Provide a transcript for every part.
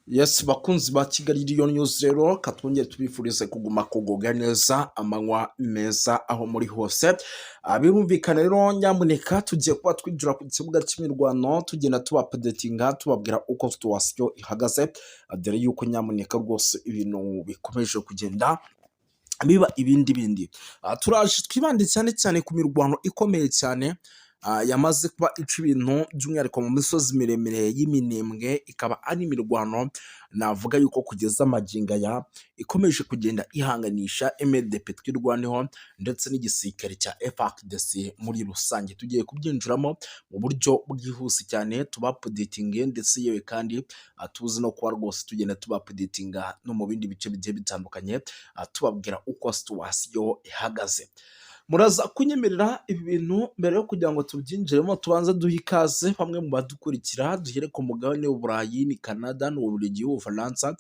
Yes, bakunzi ba Kigali Lion News rero katwongere tubifurize kuguma kugubwa neza amanywa meza aho muri hose. Birumvikana rero nyamuneka tugiye kuba twinjira ku kibuga cy'imirwano tugenda tubapedetinga tubabwira uko situation ihagaze, dore yuko nyamuneka rwose ibintu bikomeje kugenda biba ibindi bindi. Turaje twibande cyane cyane ku mirwano ikomeye cyane yamaze kuba ica ibintu by'umwihariko mu misozi miremire y'iminembwe, ikaba ari imirwano navuga yuko kugeza amagingo aya ikomeje kugenda ihanganisha MLDP twirwaneho ndetse n'igisirikare cya FARDC muri rusange. Tugiye kubyinjiramo mu buryo bwihuse cyane tubapudetinge, ndetse yewe kandi tuzi no kuba rwose tugenda tubapudetinga no mu bindi bice bigiye bitandukanye, tubabwira uko situation ihagaze. Muraza kunyemerera ibi bintu mbere yo kugira ngo tubyinjiremo tubanze duhe ikaze bamwe mu badukurikira, duhere ku mugabane w'Uburayi ni Canada, n'Ububiligi, Ubufaransa,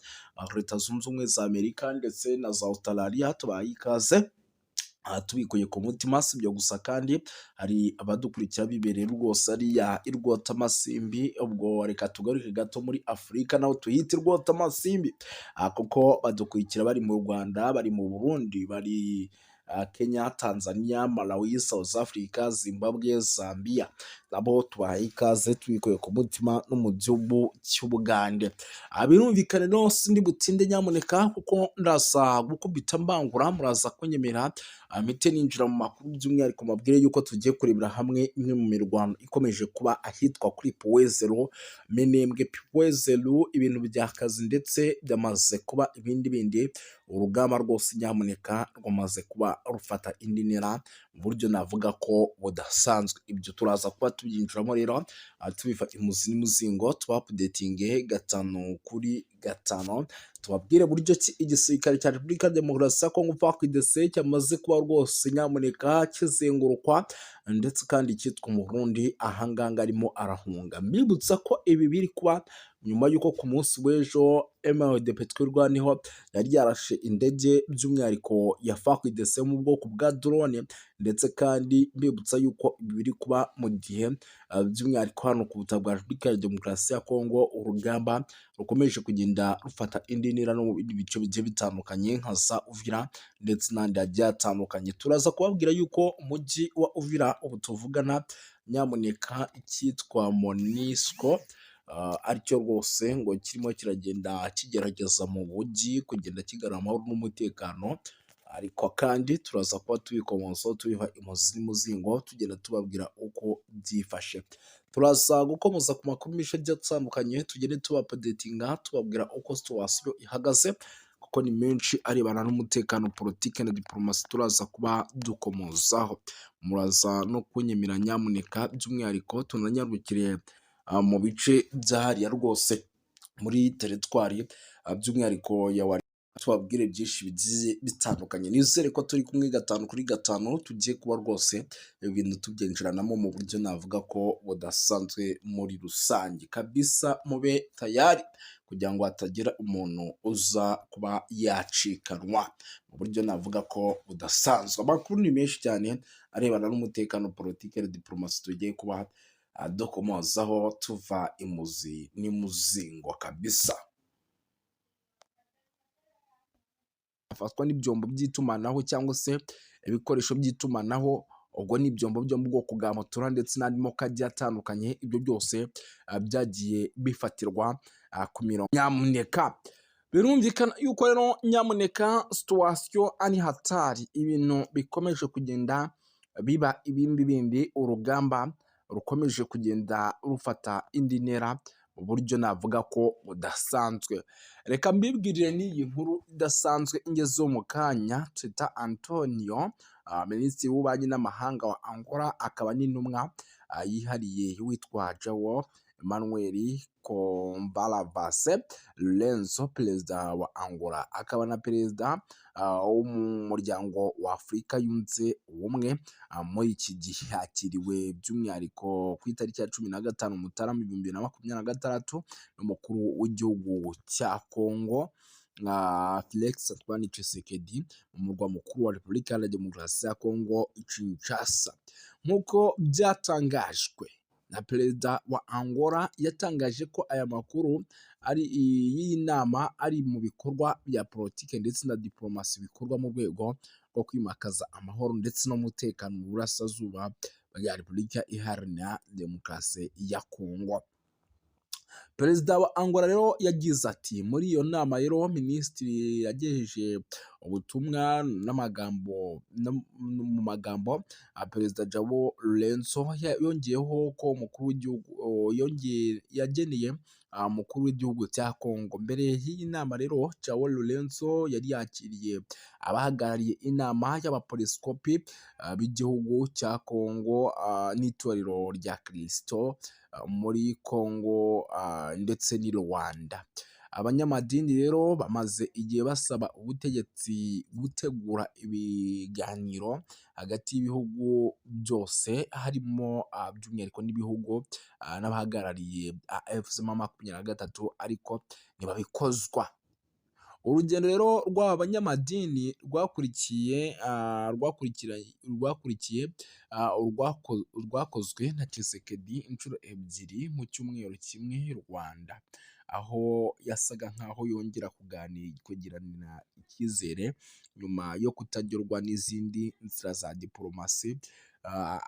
Leta Zunze Ubumwe za Amerika ndetse na za Australia, tubaye ikaze. Tubikuye ku mutima, si ibyo gusa kandi hari abadukurikira bibereye rwose ariya i Rwotamasimbi, ubwo reka tugaruke gato muri Afurika naho tuhite Rwotamasimbi, kuko badukurikira bari mu Rwanda, bari mu Burundi, bari Kenya, Tanzania, Malawi, South Africa, Zimbabwe, Zambia, nabo tubahaye ikaze tubikuye ku mutima no mu gihugu cy'Ubugande. Birumvikane rero sindi butinde nyamuneka kuko ndaza gukubita mbangura, muraza kunyemera mpite ninjira mu makuru by'umwihariko mabwire yuko tugiye kurebera hamwe imwe mu mirwano ikomeje kuba ahitwa kuri Puwezero, Minembwe Puwezero, ibintu byakazi ndetse byamaze kuba ibindi bindi. Urugamba rwose nyamuneka rwamaze kuba rufata indi ntera mu buryo navuga ko budasanzwe. Ibyo turaza kuba tubyinjiramo rero tubifata imuzi n'umuzingo, tubapudetinge gatanu kuri gatanu, tubabwire buryo ki igisirikare cya Repubulika ya Demokarasi ya Kongo FARDC cyamaze kuba rwose nyamuneka kizengurukwa, ndetse kandi cyitwa umurundi ahanganga arimo arahunga. Mbibutsa ko ibi biri kuba nyuma y'uko ku munsi w'ejo MLDP twirwaneho yari yarashe indege by'umwihariko ya FARDC mu bwoko bwa drone, ndetse kandi mbibutsa yuko ibi biri kuba mu gihe by'umwihariko hano ku butaka bwa Repubulika ya Demokarasi ya Kongo urugamba rukomeje kugenda rufata indi ntera no mu bindi bice bigiye bitandukanye nka za Uvira ndetse n'andi hagiye hatandukanye. Turaza kubabwira yuko umujyi wa Uvira ubu tuvugana nyamuneka icyitwa MONUSCO aricyo rwose ngo kirimo kiragenda kigerageza mu mujyi kugenda kigarura amahoro n'umutekano, ariko kandi turaza kuba tubikomozaho tubiha imuzi n'umuzingo tugenda tubabwira uko byifashe. Turaza gukomeza ku makuru menshi agiye atandukanye, tugende tubapudetinga tubabwira uko situation ihagaze kuko ni menshi arebana n'umutekano, politike na diplomasi turaza kuba dukomozaho. Muraza no kunyemera nyamuneka by'umwihariko tunanyarukire mu bice byahariya rwose muri teritwari by'umwihariko ya Wari, tubabwire byinshi bigiye bitandukanye. Nizere ko turi kumwe gatanu kuri gatanu, tugiye kuba rwose ibintu tubyinjiranamo mu buryo navuga ko budasanzwe muri rusange kabisa. Mube tayari kugira ngo hatagira umuntu uza kuba yacikanwa mu buryo navuga ko budasanzwe. Amakuru ni menshi cyane arebana n'umutekano, politike na diplomasi tugiye kuba dukomozaho tuva imuzi n'imuzingo kabisa. Afatwa n'ibyombo by'itumanaho cyangwa se ibikoresho by'itumanaho, ubwo ni ibyombo byo mu bwoko bwa motora ndetse n'andi moko agiye atandukanye, ibyo byose byagiye bifatirwa ku mirongo nyamuneka. Birumvikana yuko rero nyamuneka situation ani hatari, ibintu bikomeje kugenda biba ibindi bindi, urugamba rukomeje kugenda rufata indi ntera mu buryo navuga ko budasanzwe. Reka mbibwirire n'iyi nkuru idasanzwe ingezeho mu kanya. Teta Antonio, minisitiri w'ububanyi n'amahanga wa Angola, akaba n'intumwa yihariye witwa Joao Emmanuel Combalavase Lorenzo, perezida wa Angola, akaba na perezida w'umuryango wa Afurika yunze ubumwe. Muri iki gihe yakiriwe by'umwihariko ku itariki ya 15 Mutarama 2026 n'umukuru w'igihugu cya Kongo Felix Antoine Tshisekedi mu murwa mukuru wa Repubulika ya Demokarasi ya Kongo Kinshasa. Nk'uko byatangajwe na perezida wa Angola, yatangaje ko aya makuru iyi nama ari mu bikorwa bya politiki ndetse na diplomasi bikorwa mu rwego rwo kwimakaza amahoro ndetse n'umutekano mu burasirazuba bwa Repubulika Iharanira Demokarasi ya Kongo. Perezida wa Angola rero yagize ati muri iyo nama rero minisitiri yagejeje ubutumwa mu magambo perezida Joao Lourenço yongeyeho ko umukuru w'igihugu yageneye umukuru w'igihugu cya Kongo. Mbere y'iyi nama rero Joao Lourenço yari yakiriye abahagarariye inama y'abapoliskopi b'igihugu cya Kongo n'itorero rya Kristo muri Kongo ndetse n'i Rwanda. Abanyamadini rero bamaze igihe basaba ubutegetsi gutegura ibiganiro hagati y'ibihugu byose harimo by'umwihariko n'ibihugu n'abahagarariye AFC-M23 ariko ntibabikozwa. Urugendo rero rw'aba banyamadini rwakozwe na Tshisekedi inshuro ebyiri mu cyumweru kimwe Rwanda, aho yasaga nk'aho yongera kugiranira icyizere nyuma yo kutagerwa n'izindi nzira za diplomasi,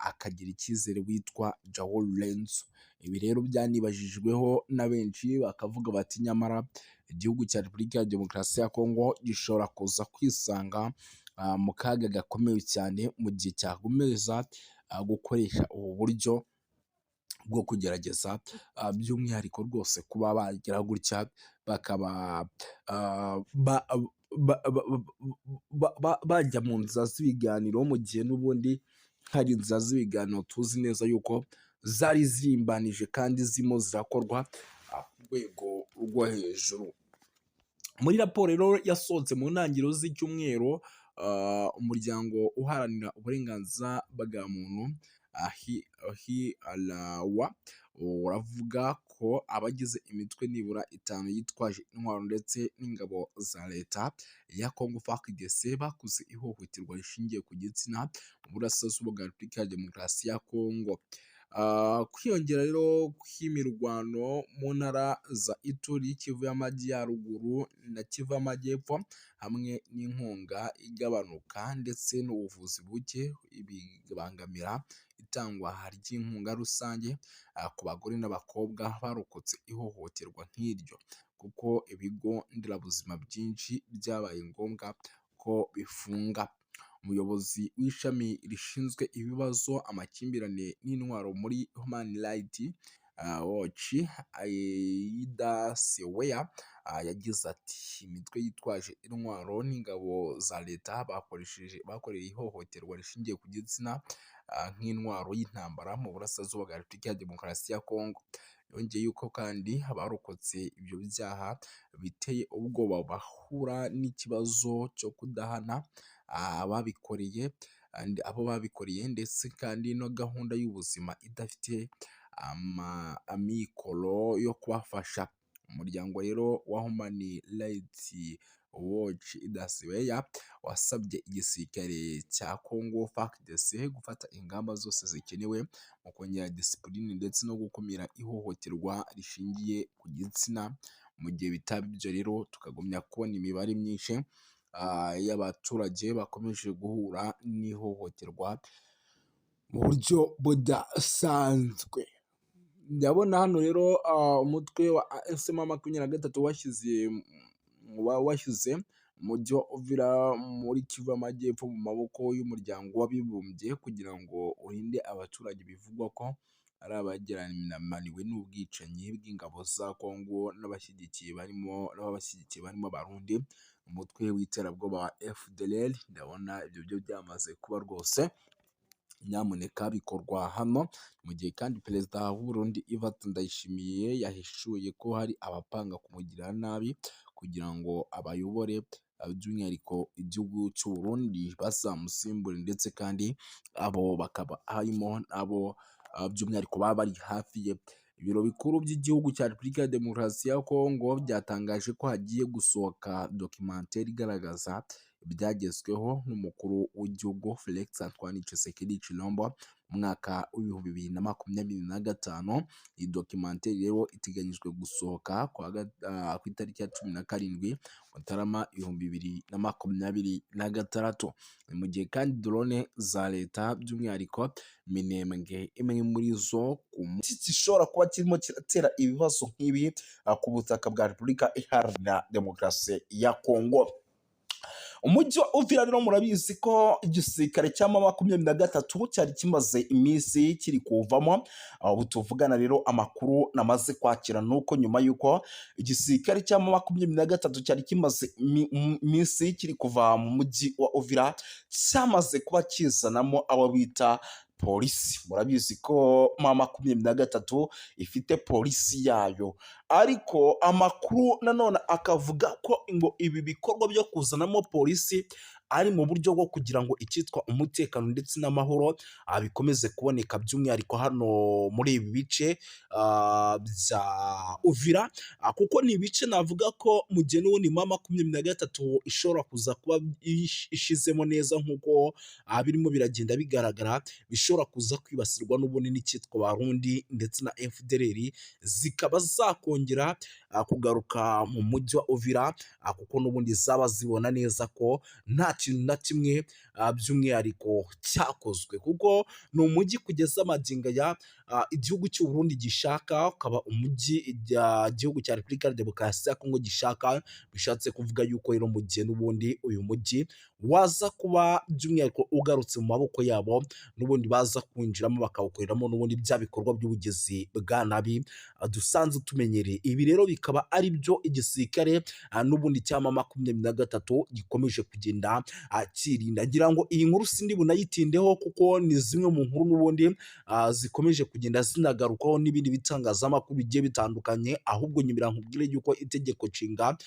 akagira icyizere witwa Joao Lourenço. Ibi rero byanibajijweho na benshi bakavuga bati nyamara igihugu cya Repubulika ya Demokarasi ya Kongo gishobora kuza kwisanga mu kaga gakomeye cyane mu gihe cyakomeza gukoresha ubu buryo bwo kugerageza by'umwihariko rwose kuba bagira gutya bakaba bajya mu nzira z'ibiganiro, mu gihe n'ubundi hari inzira z'ibiganiro tuzi neza yuko zari zimbanije kandi zirimo zirakorwa ku rwego rwo hejuru. Muri raporo rero yasohotse mu ntangiriro z'icyumweru, umuryango uharanira uburenganzira bwa muntu HRW uravuga ko abagize imitwe nibura 5 yitwaje intwaro ndetse n'ingabo za leta ya Congo FARDC bakoze ihohoterwa rishingiye ku gitsina mu burasirazuba bwa Repubulika ya Demokarasi ya Kongo. Kwiyongera rero kw'imirwano mu ntara za Ituri, Kivu y'Amajyaruguru na Kivu y'Amajyepfo hamwe n'inkunga igabanuka ndetse n'ubuvuzi buke bibangamira itangwa ry'inkunga rusange ku bagore n'abakobwa barokotse ihohoterwa nk'iryo, kuko ibigo nderabuzima byinshi byabaye ngombwa ko bifunga. Umuyobozi w'ishami rishinzwe ibibazo amakimbirane n'intwaro muri Human Rights Watch Aida Seweya yagize ati imitwe yitwaje intwaro n'ingabo za leta bakoreye ihohoterwa rishingiye ku gitsina nk'intwaro y'intambara mu burasirazuba bwa Repubulika ya Demokarasi ya Kongo. Yongeye yuko kandi abarokotse ibyo byaha biteye ubwoba bahura n'ikibazo cyo kudahana abo babikoreye ndetse kandi no gahunda y'ubuzima idafite amikoro yo kubafasha. Umuryango rero wa Human Rights Watch Idasiweya wasabye igisirikare cya Congo FARDC gufata ingamba zose zikenewe mu kongera disipurine ndetse no gukumira ihohoterwa rishingiye ku gitsina. Mu gihe bitaba ibyo rero tukagumya kubona imibare myinshi y'abaturage bakomeje guhura n'ihohoterwa mu buryo budasanzwe. Ndabona hano rero umutwe wa AFC-M23 washyize umujyi wa Uvira muri Kivu y'Amajyepfo mu maboko y'umuryango w'abibumbye kugira ngo urinde abaturage bivugwa ko ari abageramiwe n'ubwicanyi bw'ingabo za Kongo n'abashyigikiye barimo Abarundi, umutwe w'iterabwoba wa FDLR. Ndabona ibyo byo byamaze kuba rwose, nyamuneka bikorwa hano mu gihe kandi perezida w'u Burundi Evariste Ndayishimiye yahishuye ko hari abapanga kumugirira nabi kugira ngo abayobore by'umwihariko igihugu cy'u Burundi bazamusimbure, ndetse kandi abo bakaba harimo abo by'umwihariko baba bari hafi ye. Ibiro bikuru by'igihugu cya Repubulika ya Demokarasi ya Kongo byatangaje ko hagiye gusohoka documentary igaragaza byagezweho n'umukuru w'igihugu Felix Antoine Tshisekedi Tshilombo mu mwaka w'ibihumbi 2025. Iyi documentary rero iteganyijwe gusohoka ku itariki ya 17 Mutarama 2026. Mu gihe kandi drone za leta by'umwihariko Minembwe imwe muri zo gishobora kuba kirimo kiratera ibibazo nk'ibi ku butaka bwa Repubulika Iharanira Demokarasi ya Kongo. Umujyi wa Uvira rero murabizi ko igisirikare cya M23 cyari kimaze iminsi kiri kuvamo. Ubu tuvugana rero amakuru namaze kwakira nuko nyuma yuko igisirikare cya M23 cyari kimaze iminsi kiri kuva mu mujyi wa Uvira cyamaze kuba kizanamo abo bita polisi. Murabizi ko M23 ifite polisi yayo, ariko amakuru nanone akavuga ko ngo ibi bikorwa byo kuzanamo polisi ari mu buryo bwo kugira ngo icyitwa umutekano ndetse n'amahoro bikomeze kuboneka by'umwihariko hano muri ibi bice bya Uvira, kuko ni ibice navuga ko mu gihe n'ubundi M23 ishobora kuza kuba ishizemo neza nk'uko birimo biragenda bigaragara, bishobora kuza kwibasirwa n'ubundi n'icyitwa Barundi ndetse na FDLR zikaba zakongera kugaruka mu mujyi wa Uvira, kuko n'ubundi zaba zibona neza ko nta kintu na kimwe by'umwihariko cyakozwe, kuko ni umujyi kugeza amagingo ya igihugu cy'u Burundi gishaka, ukaba umujyi igihugu cya Repubulika ya Demokarasi ya Kongo gishaka. Bishatse kuvuga yuko rero mu gihe n'ubundi uyu mujyi waza kuba by'umwihariko ugarutse mu maboko yabo, n'ubundi baza kwinjiramo bakawukoreramo n'ubundi bya bikorwa by'ubugezi bwa nabi dusanzwe tumenyereye. Ibi rero bikaba ari byo igisirikare n'ubundi cya M23 gikomeje kugenda kirinda. Ngira ngo iyi nkuru sindi bunayitindeho kuko ni zimwe mu nkuru n'ubundi zikomeje kugenda zinagarukaho n'ibindi bitangazamakuru bigiye bitandukanye, ahubwo nyimira nkubwire yuko itegeko nshinga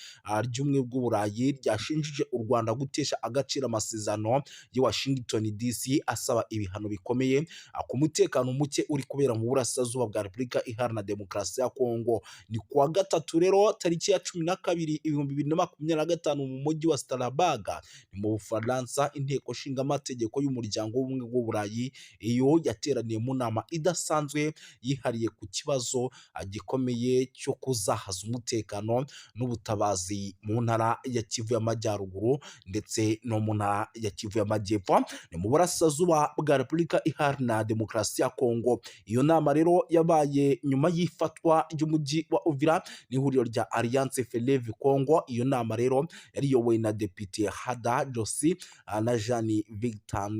ry'ubumwe bw'Uburayi ryashinjije u Rwanda gutesha agaciro amasezerano ya Washington DC asaba ibihano bikomeye ku mutekano muke uri kubera mu burasirazuba bwa Repubulika Iharanira Demokarasi ya Kongo. Ni kuwa gatatu rero tariki ya 12/2025 mu mujyi wa Strasbourg ni mu Bufaransa, inteko nshinga amategeko y'umuryango w'ubumwe bw'Uburayi iyo yateraniye mu nama idasanzwe yihariye ku kibazo gikomeye cyo kuzahaza umutekano n'ubutabazi mu ntara ya Kivu y'Amajyaruguru ndetse no mu ntara ya Kivu y'Amajyepfo, ni mu burasirazuba bwa Repubulika Iharanira Demokarasi ya Kongo. Iyo nama rero yabaye nyuma y'ifatwa ry'umujyi wa Uvira n'ihuriro rya Alliance Fleuve Congo. Iyo nama rero yari yobowe na Depite Hada Josi na Jean Victor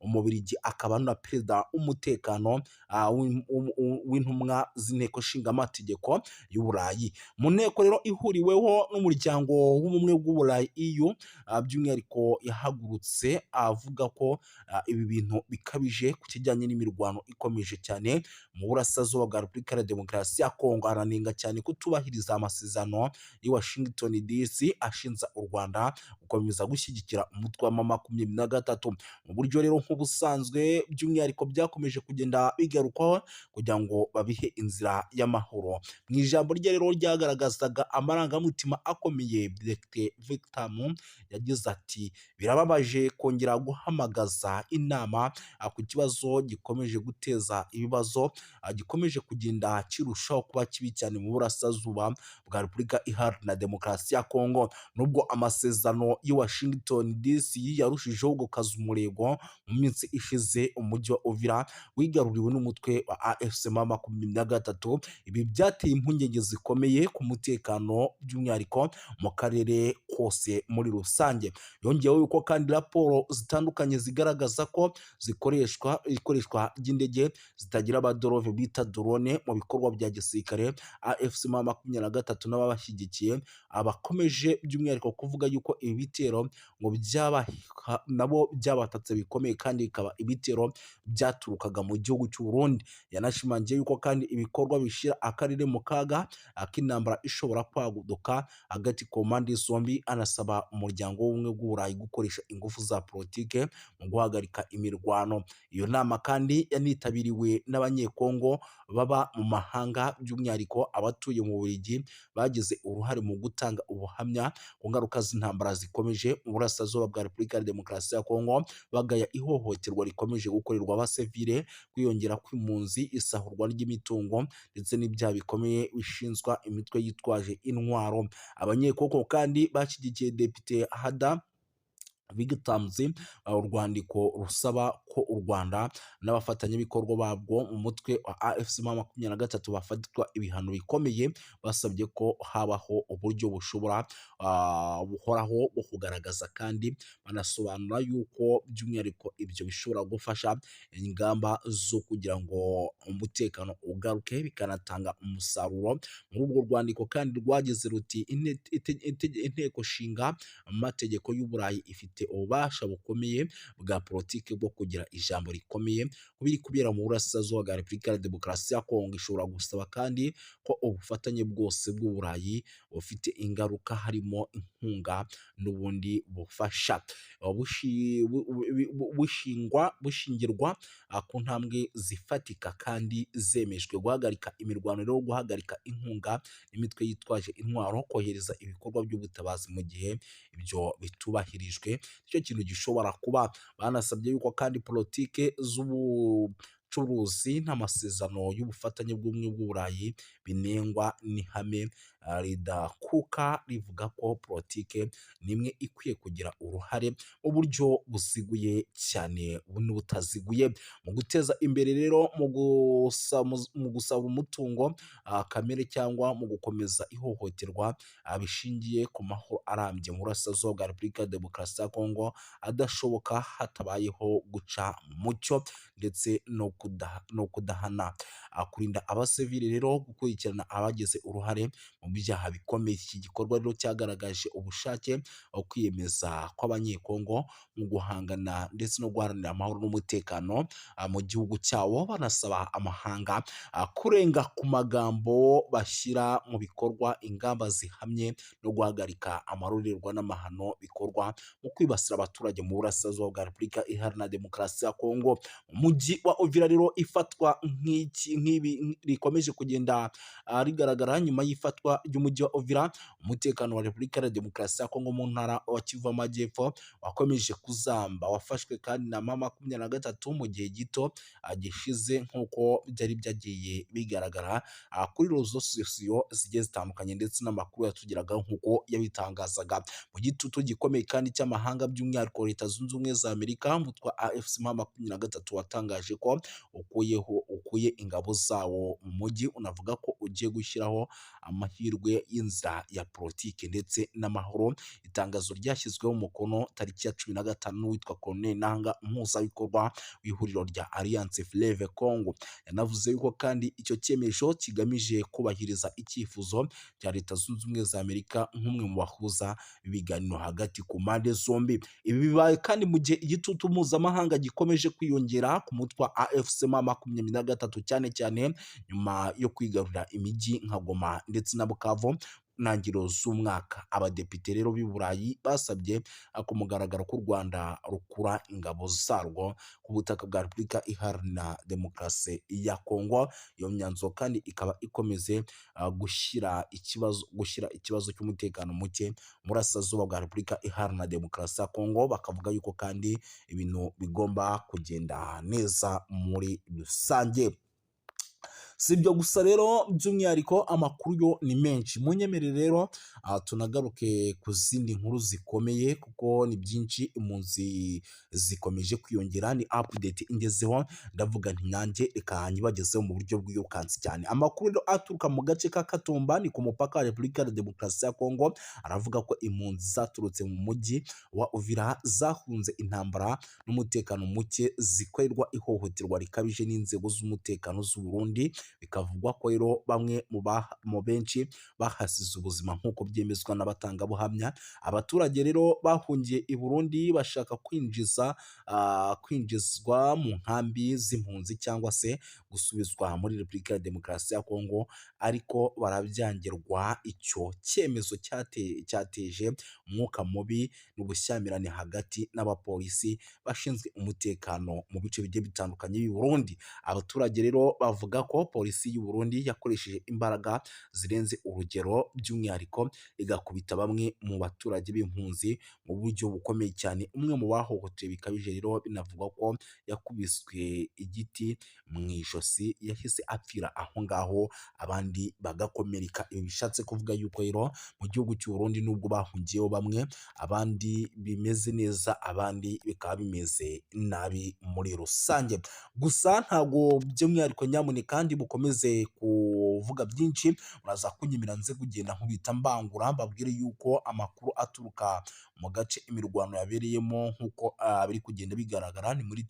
Umubirigi, akaba na perezida w'umutekano w'intumwa z'inteko nshinga amategeko y'Uburayi. Mu nteko rero ihuriweho n'umuryango w'ubumwe bw'Uburayi EU, by'umwihariko yahagurutse avuga ko ibi bintu bikabije ku kijyanye n'imirwano ikomeje cyane mu burasirazuba bwa Repubulika ya Demokarasi ya Kongo. Aranenga cyane kutubahiriza amasezerano ya Washington DC ashinja u Rwanda gukomeza gushyigikira umutwe wa M23 mu buryo rero nk'ubusanzwe by'umwihariko byakomeje kugenda bigarukwaho kugira ngo babihe inzira y'amahoro. Mu ijambo rye rero ryagaragazaga amarangamutima akomeye, Depite Victor yagize ati birababaje kongera guhamagaza inama ku kibazo gikomeje guteza ibibazo, gikomeje kugenda kirushaho kuba kibi cyane mu burasirazuba bwa Repubulika Iharanira Demokarasi ya Kongo. Nubwo amasezerano ya Washington DC yarushijeho gukaza umurego mu minsi ishize, umujyi wa Uvira wigaruriwe n'umutwe wa AFC M23. Ibi byateye impungenge zikomeye ku mutekano by'umwihariko mu karere kose muri rusange. Yongeyeho yuko kandi raporo zitandukanye zigaragaza ko ikoreshwa ry'indege zitagira abadorove bita drone mu bikorwa bya gisirikare. AFC M23 n'ababashyigikiye abakomeje by'umwihariko kuvuga yuko ibi bitero ngo nabo byabatatse bikomeye kandi bikaba ibitero byaturukaga mu gihugu cy'u Burundi. Yanashimangiye yuko kandi ibikorwa bishira akarere mu kaga ak'intambara ishobora kwaguduka hagati ku mpande zombi, anasaba umuryango w'ubumwe bw'Uburayi gukoresha ingufu za politike mu guhagarika imirwano. Iyo nama kandi yanitabiriwe n'abanyekongo baba mu mahanga by'umwihariko abatuye mu n'Ababiligi bagize uruhare mu gutanga ubuhamya ku ngaruka z'intambara zikomeje mu burasirazuba bwa Repubulika ya Demokarasi ya Kongo, bagaya ihohoterwa rikomeje gukorerwa abasivile, kwiyongera kw'impunzi, isahurwa ry'imitungo ndetse n'ibyaha bikomeye bishinzwa imitwe yitwaje intwaro. Abanyekongo kandi bashyigikiye Depite Hada bigatanze urwandiko rusaba ko u Rwanda n'abafatanyabikorwa babwo mu mutwe wa AFC M23 bafatirwa ibihano bikomeye, basabye ko habaho uburyo buhoraho bwo kugaragaza, kandi banasobanura yuko by'umwihariko ibyo bishobora gufasha ingamba zo kugira ngo umutekano ugaruke bikanatanga umusaruro. Muri urwo rwandiko kandi rwagize ruti inteko nshinga amategeko y'Uburayi ifite ububasha bukomeye bwa politiki bwo kugira ijambo rikomeye kubiri kubera mu burasirazuba bwa Repubulika ya Demokarasi ya Kongo. Ishobora gusaba kandi ko ubufatanye bwose bw'Uburayi bufite ingaruka, harimo inkunga n'ubundi bufasha, bushingirwa ku ntambwe zifatika kandi zemejwe: guhagarika imirwano, no guhagarika inkunga n'imitwe yitwaje intwaro, kohereza ibikorwa by'ubutabazi mu gihe ibyo bitubahirijwe. Icyo kintu gishobora kuba. Banasabye yuko kandi politike z'ubucuruzi n'amasezerano y'ubufatanye bw'ubumwe bw'Uburayi binengwa n'ihame ridakuka rivuga ko politike nimwe ikwiye kugira uruhare mu buryo buziguye cyane n'ubutaziguye mu guteza imbere rero mu gusaba umutungo kamere cyangwa mu gukomeza ihohoterwa bishingiye ku mahoro arambye mu burasirazuba bwa Repubulika ya Demokarasi ya Kongo adashoboka hatabayeho guca mucyo ndetse no kudahana, kurinda abasivili rero, gukurikirana abagize uruhare mu byaha bikomeye. Iki gikorwa rero cyagaragaje ubushake kwiyemeza kw'abanyekongo mu guhangana ndetse no guharanira amahoro n'umutekano mu gihugu cyabo, banasaba amahanga kurenga ku magambo bashyira mu bikorwa ingamba zihamye no guhagarika amarorerwa n'amahano bikorwa mu kwibasira abaturage mu burasirazuba bwa Repubulika Iharanira Demokarasi ya Kongo. Umujyi wa Uvira rero ifatwa nk'ibi rikomeje kugenda rigaragara nyuma y'ifatwa ry'umujyi wa Uvira. Umutekano wa Repubulika ya Demokarasi ya Kongo mu ntara wa Kivu y'Amajyepfo wakomeje kuzamba, wafashwe kandi na M23 mu gihe gito gishize, nk'uko byari byagiye bigaragara kuri rezo sosiyo zigiye zitandukanye ndetse n'amakuru yatugeraga nk'uko yabitangazaga. Mu gitutu gikomeye kandi cy'amahanga, by'umwihariko Leta Zunze Ubumwe za Amerika, umutwe wa AFC M23 watangaje ko ukuye ingabo zawo mu mujyi, unavuga ko ugiye gushyiraho amahirwe y'inzira ya politiki ndetse n'amahoro. Itangazo ryashyizweho umukono tariki ya 15 witwa Colonel Nanga, umuhuzabikorwa w'ihuriro rya Alliance Fleuve Congo, yanavuze yuko kandi icyo cyemezo kigamije kubahiriza icyifuzo cya Leta Zunze Ubumwe za Amerika nk'umwe mu bahuza ibiganiro hagati ku mpande zombi. Ibi bibaye kandi mu gihe igitutu mpuzamahanga gikomeje kwiyongera ku mutwe wa AFC M23, cyane cyane nyuma yo kwigarurira imijyi nka Goma ndetse na Bukavu ntangiriro z'umwaka. Abadepite rero b'i Burayi basabye ku mugaragaro ko u Rwanda rukura ingabo zarwo ku butaka bwa Repubulika Iharanira Demokarasi ya Kongo. Iyo myanzuro kandi ikaba ikomeze gushyira ikibazo cy'umutekano muke mu burasirazuba bwa Repubulika Iharanira Demokarasi ya Kongo. Bakavuga yuko kandi ibintu bigomba kugenda neza muri rusange. Si ibyo gusa rero, by'umwihariko amakuru yo ni menshi. Munyemerere rero tunagaruke ku zindi nkuru zikomeye, kuko ni byinshi. Impunzi zikomeje kwiyongera, ni update ingezeho, ndavuga nti nanjye reka nyibagezeho mu buryo bw'iyokansi cyane. Amakuru rero aturuka mu gace ka Katumba, ni ku mupaka wa Repubulika ya Demokarasi ya Kongo, aravuga ko impunzi zaturutse mu mujyi wa Uvira zahunze intambara n'umutekano muke, zikorerwa ihohoterwa rikabije n'inzego z'umutekano z'u Burundi. Bikavugwa ko rero bamwe mu benshi bahasize ubuzima, nk'uko byemezwa n'abatangabuhamya. Abaturage rero bahungiye i Burundi bashaka kwinjizwa mu nkambi z'impunzi cyangwa se gusubizwa muri Repubulika ya Demokarasi ya Kongo, ariko barabyangirwa. Icyo cyemezo cyateje umwuka mubi n'ubushyamirane hagati n'abapolisi bashinzwe umutekano mu bice bigiye bitandukanye by'u Burundi. Abaturage rero bavuga ko polisi y'u Burundi yakoresheje imbaraga zirenze urugero, by'umwihariko igakubita bamwe mu baturage b'impunzi mu buryo bukomeye cyane. Umwe mu bahohotewe bikabije rero binavugwa ko yakubiswe igiti mu ijosi, yahise apfira aho ngaho abandi bagakomereka. Ibi bishatse kuvuga yuko rero mu gihugu cy'u Burundi nubwo bahungiyeho bamwe, abandi bimeze neza, abandi bikaba bimeze nabi muri rusange. Gusa ntabwo by'umwihariko nyamuneka kandi mukomeze kuvuga byinshi, muraza kunyemera nze kugenda nkubita mbangura mbabwire yuko amakuru aturuka mu gace imirwano yabereyemo nk'uko biri kugenda bigaragara ni muri